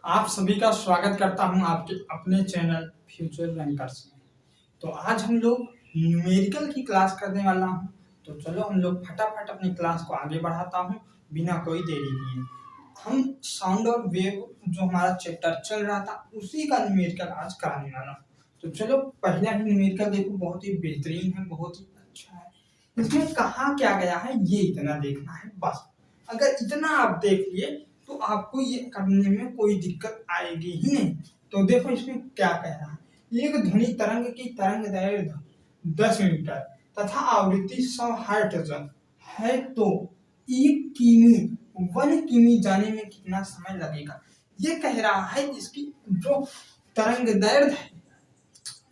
आप सभी का स्वागत करता हूं आपके अपने चैनल फ्यूचर रैंकर्स में। तो आज हम लोग न्यूमेरिकल की क्लास करने वाला हूं। तो चलो हम लोग फटाफट अपनी क्लास को आगे बढ़ाता हूं बिना कोई देरी किए। हम साउंड और वेव जो हमारा चैप्टर चल रहा था उसी का न्यूमेरिकल आज कराने वाला हूं। तो चलो पहला ही न्यूमेरिकल देखो, बहुत ही बेहतरीन है, बहुत ही अच्छा है। इसमें कहा क्या गया है ये इतना देखना है बस। अगर इतना आप देख लिए तो आपको ये करने में कोई दिक्कत आएगी ही नहीं। तो देखो इसमें क्या कह रहा है, एक ध्वनि तरंग की तरंग दैर्ध्य 10 मीटर तथा आवृत्ति 100 हर्ट्ज है तो 1 किमी 1 किमी जाने में कितना समय लगेगा। ये कह रहा है इसकी जो तरंग दैर्ध्य है,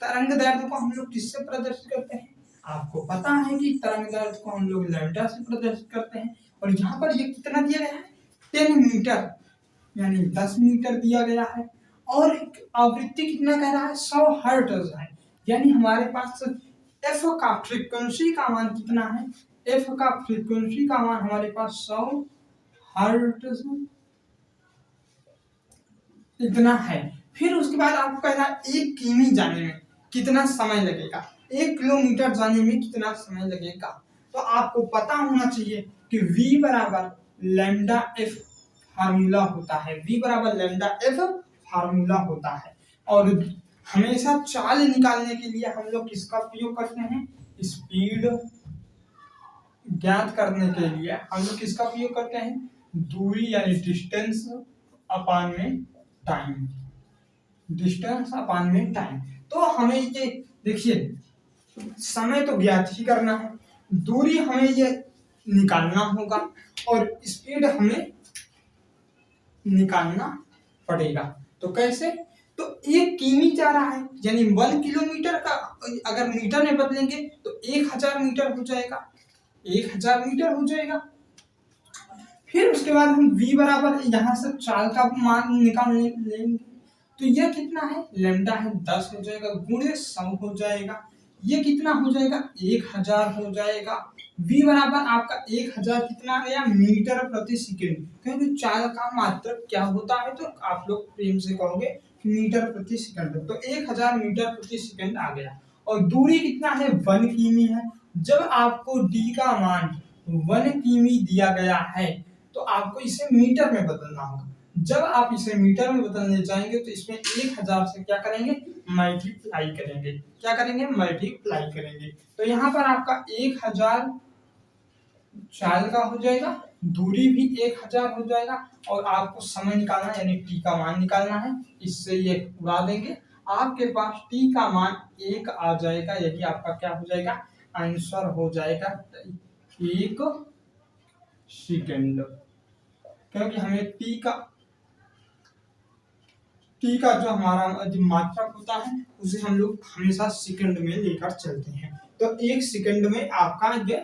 तरंग दैर्ध्य को हम लोग किससे प्रदर्शित करते हैं, आपको पता है कि तरंग दैर्ध्य को हम लोग लैम्डा से प्रदर्शित करते हैं। और यहाँ पर ये कितना दिया गया है, 10 मीटर यानी 10 मीटर दिया गया है। और आवृत्ति कितना कह रहा है, 100 हर्ट्ज है। यानी हमारे पास एफ का फ्रीक्वेंसी का मान कितना है, एफ का फ्रीक्वेंसी का मान हमारे पास 100 हर्ट्ज इतना है। फिर उसके बाद आपको कह रहा है 1 किमी जाने में कितना समय लगेगा, 1 किलोमीटर जाने में कितना समय लगेगा। तो आपको पता होना चाहिए कि V बराबर लैम्डा एफ फार्मूला होता है, V बराबर लैम्डा एफ फार्मूला होता है। और हमेशा चाल निकालने के लिए हम लोग किसका उपयोग करते हैं, स्पीड ज्ञात करने के लिए हम लोग किसका उपयोग करते हैं, दूरी यानी डिस्टेंस अपान में टाइम, डिस्टेंस अपान में टाइम। तो हमें ये देखिए समय तो ज्ञात ही करना है, दूरी हमें ये निकालना होगा और स्पीड हमें निकालना पड़ेगा। तो कैसे, तो 1 किमी जा रहा है यानी 1 किलोमीटर का अगर मीटर में बदलेंगे तो 1000 मीटर हो जाएगा, 1000 मीटर हो जाएगा। फिर उसके बाद हम V बराबर यहाँ से चाल का मान निकाल लेंगे। तो यह कितना है, लैम्डा है 10 हो जाएगा, गुणे 100 हो जाएगा। ये कितना हो जाएगा, 1000 हो जाएगा। V बराबर आपका 1000 कितना गया, मीटर प्रति सेकंड। क्योंकि चाल का मात्रक क्या होता है तो आप लोग प्रेम से कहोगे मीटर प्रति सेकंड। तो 1000 मीटर प्रति सेकंड आ गया। और दूरी कितना है, 1 किमी है। जब आपको D का मान 1 किमी दिया गया है तो आपको इसे मीटर में बदलना होगा। जब आप इसे मीटर में बदलने जाएंगे तो इसमें 1000 से क्या करेंगे, मल्टीप्लाई करेंगे। क्या करेंगे, मल्टीप्लाई करेंगे। तो यहाँ पर आपका 1000 चाल का हो जाएगा, दूरी भी 1000 हो जाएगा और आपको समय निकालना है यानी टी का मान निकालना है। इससे ये उड़ा देंगे, आपके पास टी का मान 1 आ जाएगा। यही आपका क्या हो जाएगा, आंसर हो जाएगा 1 सेकेंड। क्योंकि हमें टी का जो हमारा जो मात्रक होता है उसे हम लोग हमेशा सेकंड में लेकर चलते हैं। तो 1 सेकंड में आपका ये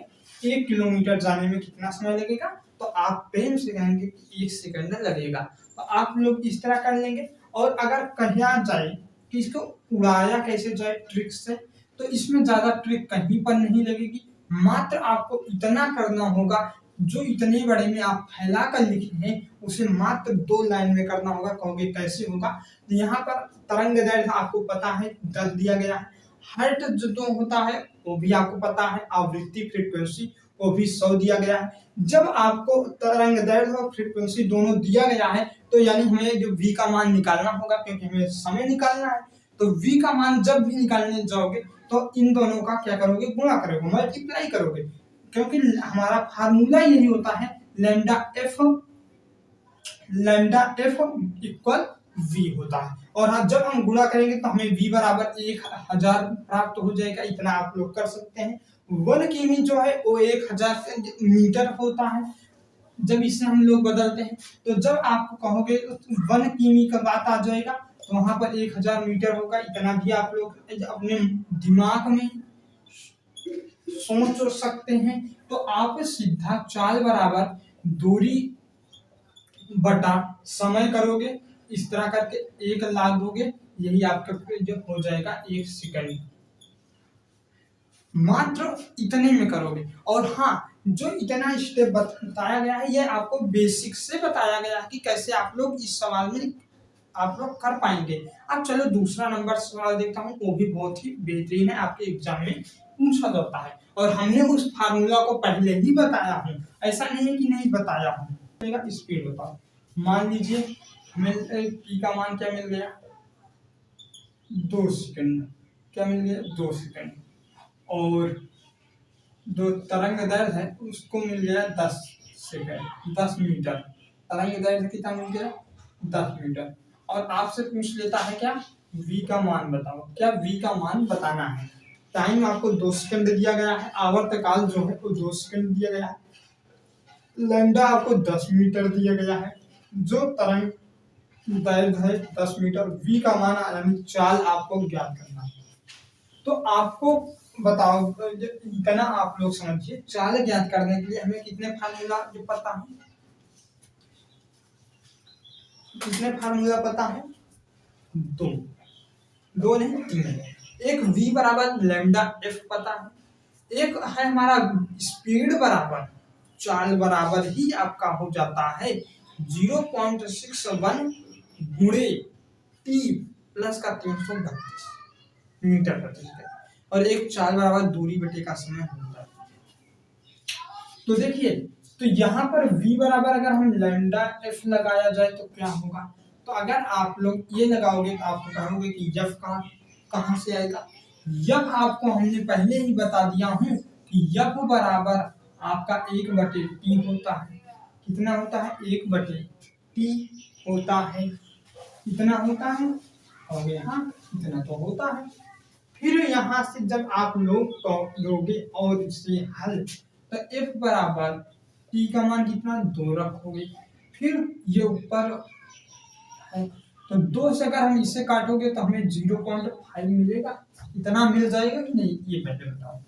1 किलोमीटर जाने में कितना समय लगेगा, तो आप प्रेम से कहेंगे कि 1 सेकंड लगेगा। तो आप लोग इस तरह कर लेंगे। और अगर कहा जाए कि इसको उड़ाया कैसे जाए ट्रिक से, तो इसमें ज्यादा ट्रिक कहीं पर नहीं लगेगी। मात्र आपको इतना करना होगा, जो इतने बड़े में आप फैला कर लिखे हैं उसे मात्र 2 लाइन में करना होगा। कहोगे कैसे होगा, तो यहाँ पर तरंग दैर्ध्य आपको पता है 10 दिया गया है, हर्ट्ज जो होता है वो भी आपको पता है, आवृत्ति फ्रीक्वेंसी वो भी 100 दिया गया है। जब आपको तरंग दैर्ध्य और फ्रीक्वेंसी दोनों दिया गया है तो यानी हमें जो V का मान निकालना होगा, क्योंकि हमें समय निकालना है। तो V का मान जब भी निकालने जाओगे तो इन दोनों का क्या करोगे, गुणा करोगे, मल्टीप्लाई करोगे। क्योंकि हमारा फार्मूला यही होता है लैम्डा एफ इक्वल V होता है। और जब हम गुणा करेंगे तो हमें V बराबर 1000 प्राप्त हो जाएगा। इतना आप लोग कर सकते हैं। 1 किमी जो है वो 1000 मीटर होता है। जब इसे हम लोग बदलते हैं तो जब आप कहोगे 1 किमी का बात आ जाएगा तो वहां पर 1000 मीटर होगा। इतना भी आप लोग अपने दिमाग में सोच सकते हैं। तो आप सीधा चाल बराबर दूरी बटा समय करोगे, इस तरह करके 1 लाख दोगे, यही आपका जो हो जाएगा 1 सेकंड। मात्र इतने में करोगे। और हाँ, जो इतना स्टेप बताया गया है ये आपको बेसिक से बताया गया है कि कैसे आप लोग इस सवाल में आप लोग कर पाएंगे। अब चलो दूसरा नंबर सवाल देखता हूँ, वो भी बहुत ही बेहतरीन है, आपके एग्जाम में पूछा जाता है और हमने उस फार्मूला को पहले ही बताया हूँ, ऐसा नहीं है कि नहीं बताया हूँ। स्पीड बताओ, मान लीजिए हमें टी का मान क्या मिल गया, 2 सेकंड। क्या मिल गया, 2 सेकंड। और जो तरंग दैर्घ्य है उसको मिल गया 10 सेकंड, 10 मीटर। तरंग दैर्घ्य कितना मिल गया, 10 मीटर। और आपसे पूछ लेता है क्या, v का मान बताओ। क्या v का मान बताना है। टाइम आपको 2 सेकंड दिया गया है, आवर्तकाल जो है वो 2 सेकंड दिया गया है, लैम्डा आपको 10 मीटर दिया गया है, जो तरंग दैर्घ्य है 10 मीटर, v का मान यानी चाल आपको ज्ञात करना है। तो आपको बताओ, इतना आप लोग समझिए, चाल ज्ञात करने के लिए हमें कितने फार्मूला जो पता है, कितने फार्मूला पता है, दो नहीं 3। एक v बराबर लैम्डा f पता है, एक है हमारा स्पीड बराबर चाल बराबर ही आपका हो जाता है 0.61 गुणे t प्लस का 332 मीटर प्रति सेकंड, और एक चाल बराबर दूरी बटे का समय होता है। तो देखिए, तो यहाँ पर v बराबर अगर हम लैम्डा f लगाया जाए तो क्या होगा, तो अगर आप लोग ये लगाओगे तो आपको कहोगे कि f कहाँ से आएगा। f आपको हमने पहले ही बता दिया हूँ कि f बराबर आपका 1/t होता है। कितना होता है, 1/t होता है। कितना होता है, हो गया, हाँ इतना तो होता है। फिर यहाँ से जब आप लोग लोगे और इसे हल, तो f बराबर t का मान कितना 2 रखोगे, फिर ये ऊपर है तो 2 से अगर हम इसे काटोगे तो हमें 0.5 मिलेगा। इतना मिल जाएगा कि नहीं, ये पहले बताओ,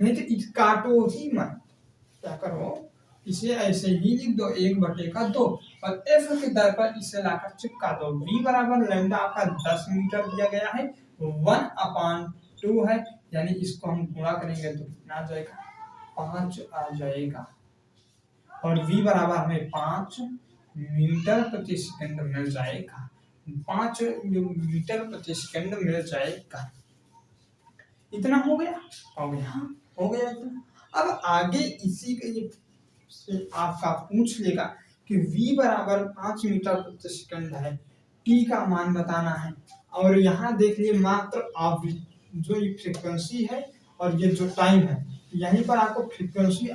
नहीं तो इस काटो ही मत, क्या करो इसे ऐसे ही लिख दो 1/2 और f के दर पर इसे लाकर चिपका दो। v बराबर लैम्डा आपका 10 मीटर दिया गया है, 1/2 है, यानी इसको हम गुणा करेंगे तो कितना आ जाएगा, 5 आ जाएगा। और v बराबर हमें 5 मीटर प्रति सेकंड मिल जाएगा, 5 मीटर प्रति सेकंड मिल जाएगा। इतना हो गया, हो गया, हो गया इतना। अब आगे इसी के से आपका पूछ लेगा कि v बराबर 5 मीटर प्रति सेकंड है, t का मान बताना है, और यहाँ देख लिए मात्र आप जो ये फ्रीक्वेंसी है और ये जो टाइम है, यहीं पर आपको फ्रीक्वेंसी,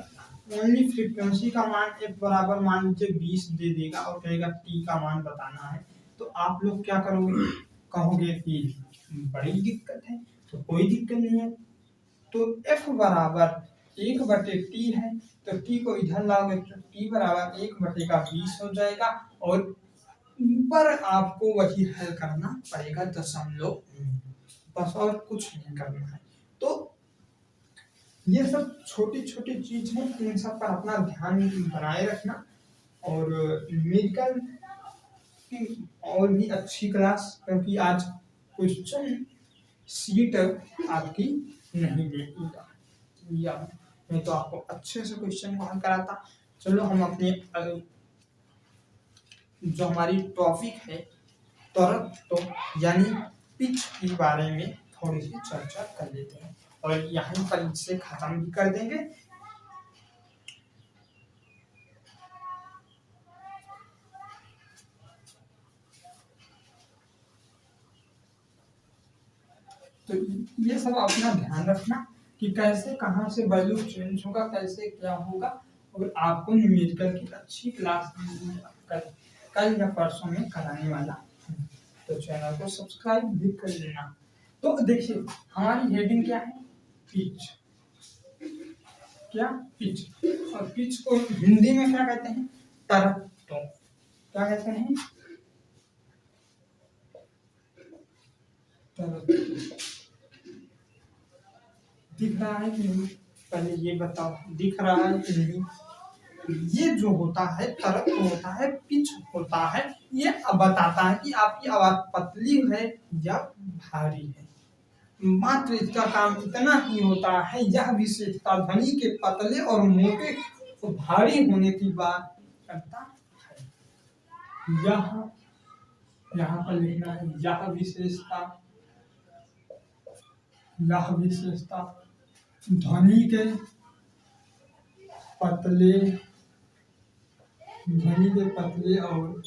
ओनली फ्रीक्वेंसी का मान f बराबर मान लीजिए 20 दे देगा और कहेगा t का मान बताना है। तो आप लोग क्या करोगे, कहोगे कि बड़ी दिक्कत है, तो कोई दिक्कत नहीं है। तो f बराबर 1/t है, तो t को इधर लाओगे तो t बराबर 1/20 हो जाएगा, और ऊपर आपको वही हल करना पड़ेगा दशमलव, बस और कुछ नहीं करना है। तो ये सब छोटी छोटी चीज है, इन सब पर अपना ध्यान बनाए रखना, और न्यूमेरिकल की और भी अच्छी क्लास, क्योंकि आज क्वेश्चन सीट आपकी नहीं देगा, या नहीं तो आपको अच्छे से क्वेश्चन को हल कराता। चलो हम अपने जो हमारी टॉपिक है तो यानी पिच के बारे में थोड़ी सी चर्चा कर लेते हैं, और यहीं पर इसे खत्म भी कर देंगे। तो ये सब अपना ध्यान रखना कि कैसे कहाँ से वैल्यू चेंज होगा, कैसे क्या होगा, और आपको न्यूमेरिकल की अच्छी क्लास कल या परसों में कराने वाला, तो चैनल को सब्सक्राइब भी कर लेना। तो देखिए हमारी हेडिंग क्या है, पिच। क्या, पिच। और पिच को हिंदी में क्या कहते हैं, तरफ। तो क्या कहते हैं, तरफ। दिख रहा है कि नहीं, पहले ये बताओ, दिख रहा है कि नहीं। ये जो होता है तरफ होता है, पिच होता है, ये बताता है कि आपकी आवाज पतली है या भारी है। मात्र इसका काम इतना ही होता है, यह विशेषता ध्वनि के पतले और मोटे और भारी होने की बात करता है। यहाँ पर लिखना है यह विशेषता ध्वनि के पतले और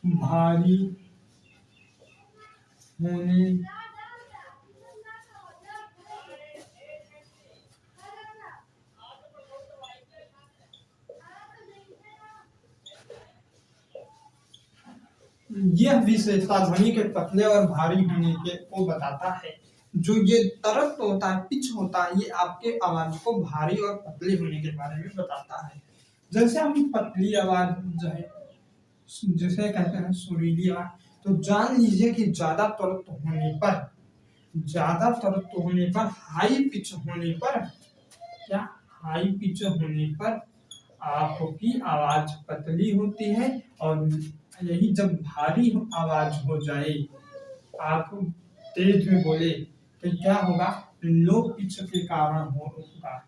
भारी होने यह विशेषता ध्वनि के पतले और भारी होने के को बताता है। जो ये तरंग होता है, पिच होता है, ये आपके आवाज को भारी और पतले होने के बारे में बताता है। जैसे हम पतली आवाज जो है जिसे कहते हैं सुरीली आवाज, तो जान लीजिए कि ज्यादा तरंग होने पर हाई पिच होने पर आपकी आवाज पतली होती है, और यही जब भारी आवाज हो जाए, आप तेज में बोले तो क्या होगा, लो पिच के कारण होगा।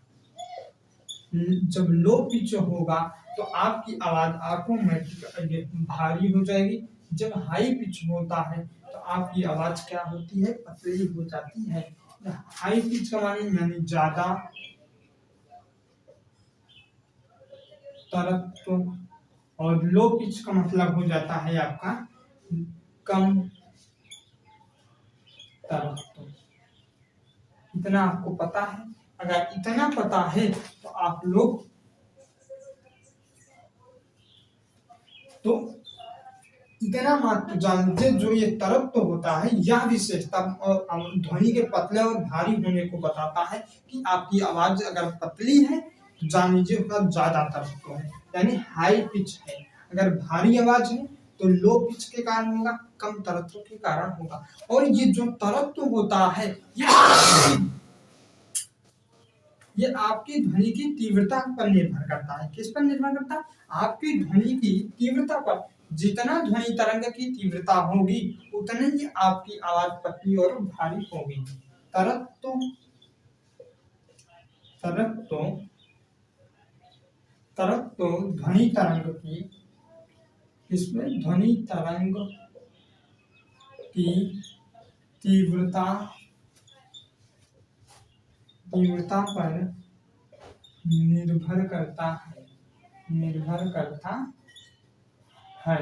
जब लो पिच होगा तो आपकी आवाज ऑटोमेटिक भारी हो जाएगी। जब हाई पिच होता है तो आपकी आवाज क्या होती है, पतली हो जाती है। हाई पिच का माने यानी ज्यादा तरंग, और लो पिच का मतलब हो जाता है आपका कम तरंग। इतना आपको पता है। अगर इतना पता है तो आप लोग तो इतना मात्र जानते, जो ये तरंग तो होता है, यह विशेषता ध्वनि के पतले और भारी होने को बताता है कि आपकी आवाज अगर पतली है तो जान लीजिए उसका ज्यादा तरंग है, यानी हाई पिच है। अगर भारी आवाज है तो लो पिच के कारण होगा, कम तरंग के कारण होगा। और ये जो तरंग होता है, ये आपकी ध्वनि की तीव्रता पर निर्भर करता है। किस पर निर्भर करता है? आपकी ध्वनि की तीव्रता पर। जितना ध्वनि तरंग की तीव्रता होगी उतने ही आपकी आवाज पतली और भारी होगी। ध्वनि तरंग की, इसमें ध्वनि तरंग की तीव्रता पर निर्भर करता है।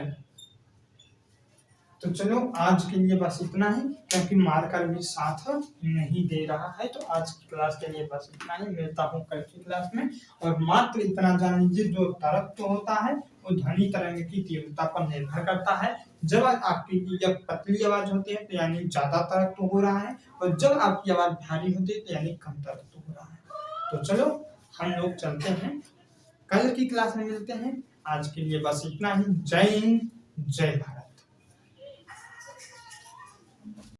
तो चलो आज के लिए बस इतना ही, क्योंकि मार्कर भी साथ नहीं दे रहा है। तो आज की क्लास के लिए बस इतना ही, मिलता हूँ कल की क्लास में। और मात्र इतना जान लीजिए, जो तरंग होता है वो ध्वनि तरंग की तीव्रता पर निर्भर करता है। जब आपकी जब पतली आवाज होती है तो यानी ज्यादा तरंग हो रहा है, और जब आपकी आवाज भारी होती है तो यानी कम तरंग हो रहा है। तो चलो हम लोग चलते हैं, कल की क्लास में मिलते हैं। आज के लिए बस इतना ही। जय हिंद, जय भारत।